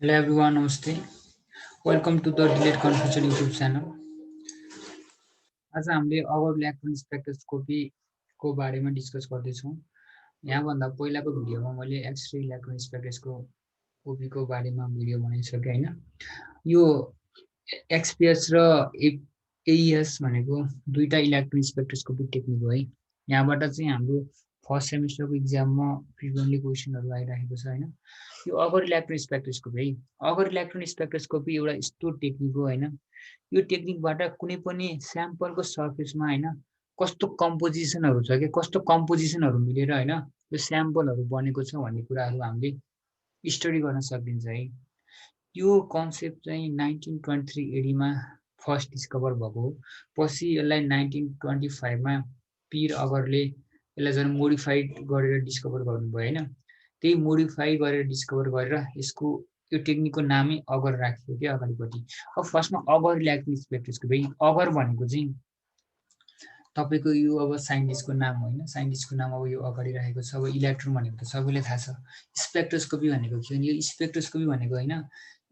Hello everyone, Namaste. Welcome to the Delayed Confusion YouTube channel. आज हामीले अगर electron स्पेक्ट्रोस्कोपीको बारेमा डिस्कस गर्दैछौँ। यहाँभन्दा पहिलाको भिडियोमा मैले एक्सरे इलेक्ट्रोन स्पेक्ट्रोस्कोपीको बारेमा भिडियो बनाइसकेँ होइन। यो एक्सपिएस र एइएस भनेको दुईटा इलेक्ट्रोन स्पेक्ट्रोस्कोपी टेक्निक हो है। यहाँबाट चाहिँ हाम्रो फर्स्ट सेमिस्टरको इक्जाममा फ्रिक्वेन्टली क्वेसनहरू आइरहेको छ होइन। यो अगर इलेक्ट्रोन स्पेक्ट्रोस्कोपी है। अगर इलेक्ट्रोन स्पेक्ट्रोस्कोपी एउटा यस्तो टेक्निक हो होइन। यो टेक्निकबाट कुनै पनि स्याम्पलको सर्फेसमा होइन कस्तो कम्पोजिसनहरू छ कि कस्तो कम्पोजिसनहरू मिलेर होइन यो स्याम्पलहरू बनेको छ भन्ने कुराहरू हामीले स्टडी गर्न सकिन्छ है। यो कन्सेप्ट चाहिँ 1923 एडीमा फर्स्ट डिस्कभर भएको हो। पछि यसलाई 1925मा पिर अगरले यसलाई झन् मोडिफाइड गरेर डिस्कभर गर्नुभयो होइन। त्यही मोडिफाई गरेर डिस्कभर गरेर यसको यो टेक्निकको नामै अगर राखियो क्या अगाडिपट्टि। अब फर्स्टमा अगर इलेक्ट्रोन स्पेक्ट्रोस्कोपी अगर भनेको चाहिँ तपाईँको यो अब साइन्टिस्टको नाम होइन। साइन्टिस्टको नाम अब यो अगाडि राखेको छ। अब इलेक्ट्रोन भनेको त सबैलाई थाहा छ। स्पेक्ट्रोस्कोपी भनेको के हो भने यो स्पेक्ट्रोस्कोपी भनेको होइन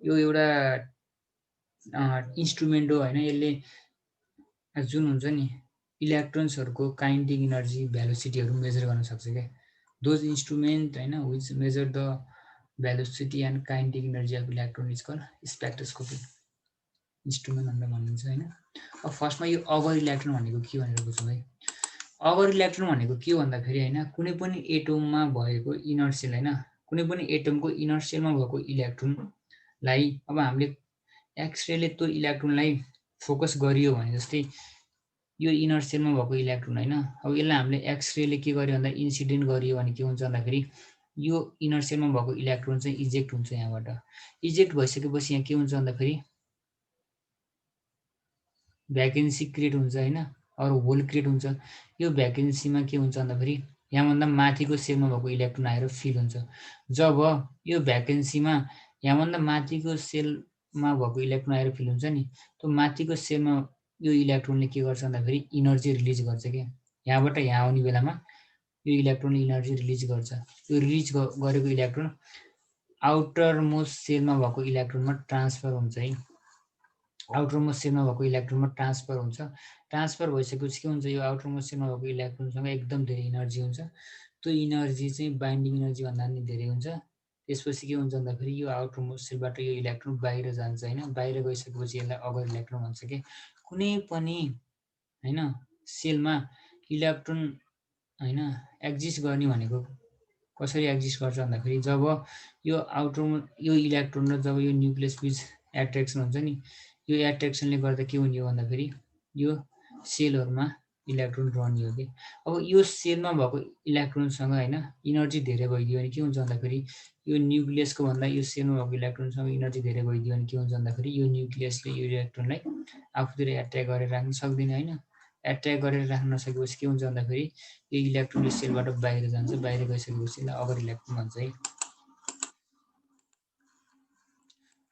यो एउटा इन्स्ट्रुमेन्ट हो होइन। यसले जुन हुन्छ नि इलेक्ट्रोन्सहरूको काइनेटिक इनर्जी भेलोसिटीहरू मेजर गर्न सक्छ क्या। दोज इन्स्ट्रुमेन्ट होइन which measure the velocity and kinetic energy of electron is called spectroscopy instrument भनेर भनिन्छ होइन। अब फर्स्टमा यो अगर इलेक्ट्रोन भनेको के भनेर बुझौँ है। अगर इलेक्ट्रोन भनेको के भन्दाखेरि होइन कुनै पनि एटममा भएको इनर्सियल होइन कुनै पनि एटमको इनर्सियलमा भएको इलेक्ट्रोनलाई अब हामीले एक्सरेले त्यो इलेक्ट्रोनलाई फोकस गरियो भने जस्तै यो इनर्सियलमा भएको इलेक्ट्रोन होइन। अब यसलाई हामीले एक्सरेले के गर्यो भन्दा इन्सिडेन्ट गरियो भने के हुन्छ भन्दाखेरि यो इनर्सियलमा भएको इलेक्ट्रोन चाहिँ इजेक्ट हुन्छ यहाँबाट। इजेक्ट भइसकेपछि यहाँ के हुन्छ भन्दाखेरि भ्याकेन्सी क्रिएट हुन्छ होइन अरू होल क्रिएट हुन्छ। यो भ्याकेन्सीमा के हुन्छ भन्दाखेरि यहाँभन्दा माथिको सेलमा भएको इलेक्ट्रोन आएर फिल हुन्छ। जब यो भ्याकेन्सीमा यहाँभन्दा माथिको सेलमा भएको इलेक्ट्रोन आएर फिल हुन्छ नि त्यो माथिको सेलमा यो इलेक्ट्रोनले के गर्छ भन्दाखेरि इनर्जी रिलिज गर्छ क्या। यहाँबाट यहाँ आउने बेलामा यो इलेक्ट्रोनले इनर्जी रिलिज गर्छ। यो रिलिज गरेको इलेक्ट्रोन आउटर मोस्ट सेलमा भएको इलेक्ट्रोनमा ट्रान्सफर हुन्छ है। आउटर मोस्ट सेलमा भएको इलेक्ट्रोनमा ट्रान्सफर हुन्छ। ट्रान्सफर भइसकेपछि के हुन्छ यो आउटर मोस्ट सेलमा भएको इलेक्ट्रोनसँग एकदम धेरै इनर्जी हुन्छ। त्यो इनर्जी चाहिँ बाइन्डिङ इनर्जी भन्दा पनि धेरै हुन्छ। त्यसपछि के हुन्छ भन्दाखेरि यो आउटर मोस्ट सेलबाट यो इलेक्ट्रोन बाहिर जान्छ होइन। बाहिर गइसकेपछि यसलाई अगर इलेक्ट्रोन भन्छ कि कुनै पनि होइन सेलमा इलेक्ट्रोन होइन एक्जिस्ट गर्ने भनेको कसरी एक्जिस्ट गर्छ भन्दाखेरि जब यो यो इलेक्ट्रोन र जब यो न्युक्लियस बिच एट्र्याक्सन हुन्छ नि यो एट्र्याक्सनले गर्दा के हुने हो भन्दाखेरि यो सेलहरूमा इलेक्ट्रोन रहने हो कि। अब यो सेलमा भएको इलेक्ट्रोनसँग होइन इनर्जी धेरै भइदियो भने के हुन्छ भन्दाखेरि यो न्युक्लियसको भन्दा यो सेलमा भएको इलेक्ट्रोनसँग इनर्जी धेरै भइदियो भने के हुन्छ भन्दाखेरि यो न्युक्लियसले यो इलेक्ट्रोनलाई आफूतिर एट्र्याक गरेर राख्न सक्दैन होइन। एट्र्याक गरेर राख्न नसकेपछि के हुन्छ भन्दाखेरि यो इलेक्ट्रोन सेलबाट बाहिर जान्छ। बाहिर गइसकेपछि यसलाई अगर इलेक्ट्रोन भन्छ है।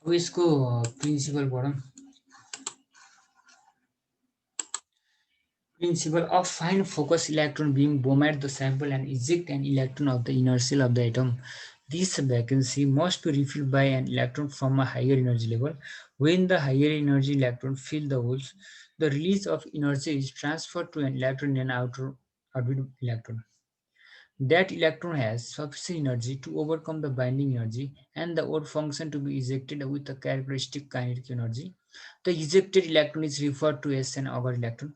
अब यसको प्रिन्सिपल पढौँ। Principle of fine focus electron beam bomb at the sample and eject an electron of the inner shell of the atom. This vacancy must be refilled by an electron from a higher energy level. When the higher energy electron fill the holes, the release of energy is transferred to an electron in an outer orbit electron. That electron has sufficient energy to overcome the binding energy and the work function to be ejected with a characteristic kinetic energy. The ejected electron is referred to as an Auger electron.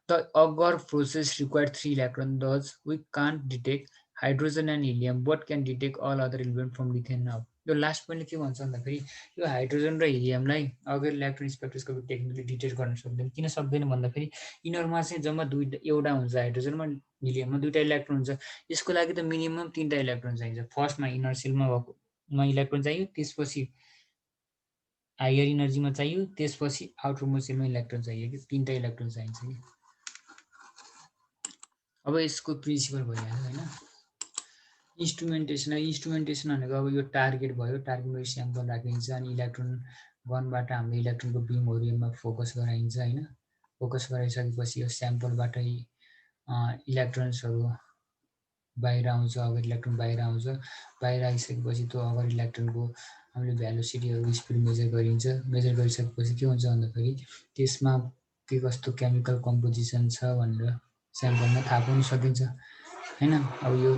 The Auger process required 3 electrons, thus we can't detect hydrogen and helium but can detect all other elements from lithium now. यो last पोइन्टले के भन्छ भन्दाखेरि यो hydrogen र हिलियमलाई अगर electron spectroscopy टेक्निकले detect गर्न सक्दैन। किन सक्दैन भन्दाखेरि यिनीहरूमा चाहिँ जम्मा एउटा हुन्छ हाइड्रोजनमा हिलियममा दुईटा इलेक्ट्रोन हुन्छ। यसको लागि त मिनिमम 3टा इलेक्ट्रोन चाहिन्छ। फर्स्टमा इनर सेलमा भएकोमा इलेक्ट्रोन चाहियो, त्यसपछि हायर इनर्जीमा चाहियो, त्यसपछि आउटर मोस्ट सेलमा इलेक्ट्रोन चाहियो कि 3टा इलेक्ट्रोन चाहिन्छ कि। अब यसको प्रिन्सिपल भइहाल्यो होइन। इन्स्ट्रुमेन्टेसन भनेको अब यो टार्गेट भयो। टार्गेटमा स्याम्पल राखिन्छ अनि इलेक्ट्रोन गनबाट हामीले इलेक्ट्रोनको बिमहरू यसमा फोकस गराइन्छ होइन। फोकस गराइसकेपछि यो स्याम्पलबाटै इलेक्ट्रोन्सहरू बाहिर आउँछ, अगर इलेक्ट्रोन बाहिर आउँछ। बाहिर आइसकेपछि त्यो अगर इलेक्ट्रोनको हामीले भेलोसिटीहरू स्पिड मेजर गरिसकेपछि के हुन्छ भन्दाखेरि त्यसमा के कस्तो केमिकल कम्पोजिसन छ भनेर स्याम्पलमा थाहा पाउन सकिन्छ होइन। अब यो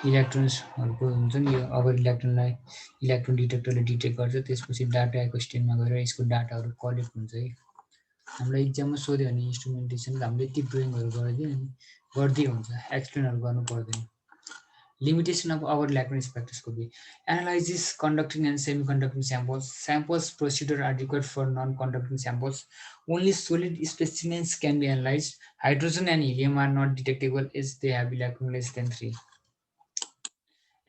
इलेक्ट्रोन्सहरूको हुन्छ नि, यो अगर इलेक्ट्रोन डिटेक्टरले डिटेक्ट गर्छ, त्यसपछि डाटा एक्सचेन्जमा गएर यसको डाटाहरू कलेक्ट हुन्छ है। हामीलाई इक्जाममा सोध्यो भने इन्स्ट्रुमेन्टेसन हामीले यति ड्रइङहरू गरिदिए हुन्छ, एक्सप्लेनहरू गर्नु पर्दैन। Limitation of our electron spectroscopy. Analysis conducting and semiconducting samples. Samples procedure are required for non-conducting samples. Only solid specimens can be analyzed. Hydrogen and helium are not detectable as they have electron less than 3.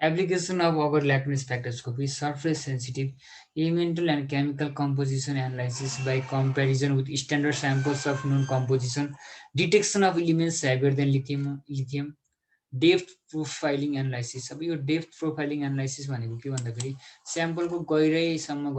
Application of our electron spectroscopy. Surface sensitive elemental and chemical composition analysis by comparison with standard samples of known composition. Detection of elements heavier than lithium. Depth profiling analysis. अब यो depth profiling analysis भनेको के भन्दाखेरि स्याम्पलको गहिराइसम्म